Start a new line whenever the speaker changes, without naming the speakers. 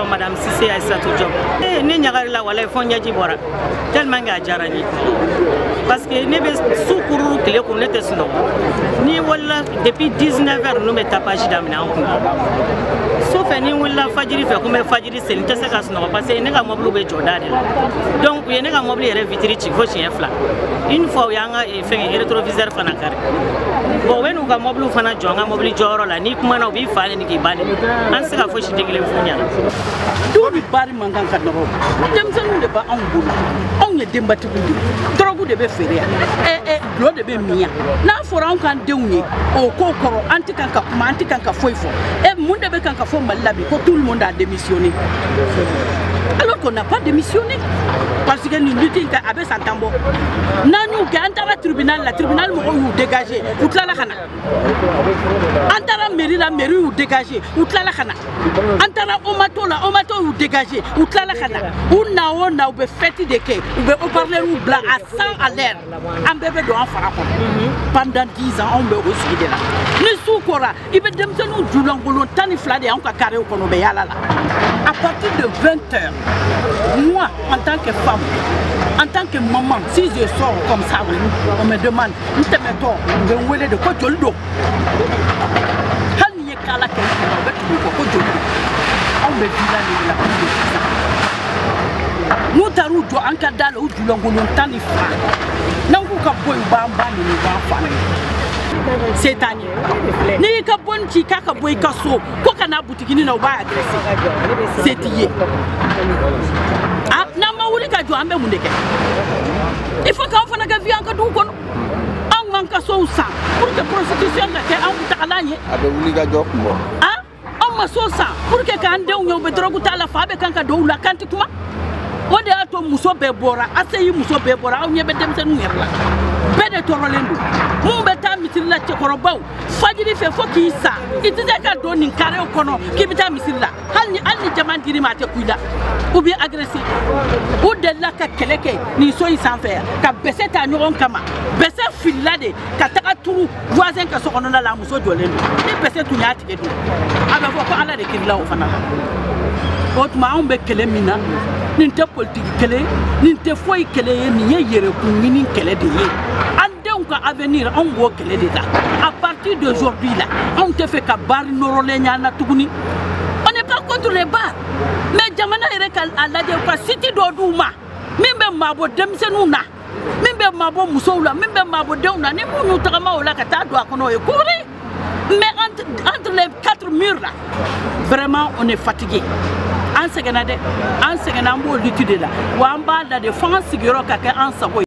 Madame Cissé Aïssatou Diop. Ne ñagari la wala fo ñaji bora tellement nga jarani parce que ne be sukuru kile ko ne tesno ni wala depuis 19h no me tapage damna ko sauf ni wala fajiri fe ko me fajiri c'est une tese kasno parce que ne ga moblu be jodade donc ye ne ga moblu yere vitri ci fo chien fla une fois yanga e fe rétroviseur fana kare bon wenu ga moblu fana jonga moblu joro la ni kuma na bi faale ni ki bale an se ga fo ci degile fu ñala
du bari mangan ka noro dem sanu de ba an bulu on ye dembati bulu drogu de be feria glo de be miya na fora on kan dewnye o ko koro anti kan ka kuma anti kan ka foifo mun de be kan ka fo malabi ko tout le monde a démissionné alors qu'on n'a pas démissionné parce que nous luttons avec Santambo nanu ke antara tribunal la tribunal mo ou dégager outla la khana antara mairie la mairie ou dégager outla la khana antara omato ou dégager outla la khana ona be fête de ke ou be parler ou blanc à 100 à l'air en bébé do en fara pendant 10 ans on be aussi de là ni soukora ibe dem sanu julangolo tani flade en ka carré ko no be yala la à partir de 20h moi en tant que femme, en tant que maman, si je sors comme ça, on me demande, nous te mettons, on veut de quoi tu le dos. On me dit là, nous t'arrons en cas d'aller où tu l'as longtemps, nous c'est année. Ni ka bon ci ka boy ka so ko kana boutique ni na ba agressé. C'est tié. Ah na ma wuli ka jo ambe mu ndeke. Il faut qu'on fasse ka vian ka du ko. An man ka so sa pour que prostitution ka ke an ta alanye. Abe wuli ka jo ko. Ah an ma so sa pour que ka ande unyo be drogu ta la fa be kan ka do la kanti kuma. O de ato muso be bora aseyi muso be bora on yebe dem sen ngerla. Bede torolendo. Mon beta misila chekorobaw fajiri fe foki sa itite ka doni kare okono kibita misila halni jaman diri mate kuida ou bien agressé ou de la ka keleke ni so isanfer ka beseta nyoron kama bese filade ka taka turu voisin ka sokono na la muso jolendo ni bese tunyati kedu aba ko ala de kidla o fana otuma on be kele mina ni te politique kele ni te foi kele ni yere ku ni kele de ye avenir on go kele de là à partir d'aujourd'hui là on te fait ka bar norole nyana tuguni on n'est pas contre les bars mais jamana ere ka alaje ko city do duma mimbe mabo demsenuna mimbe mabo musoula mimbe mabo deuna ni munu tagama ola ka ta do akono e couri mais entre les quatre murs là vraiment on est fatigué en segana mbo lutte de là wa amba la défense sigiro ka ke en sabo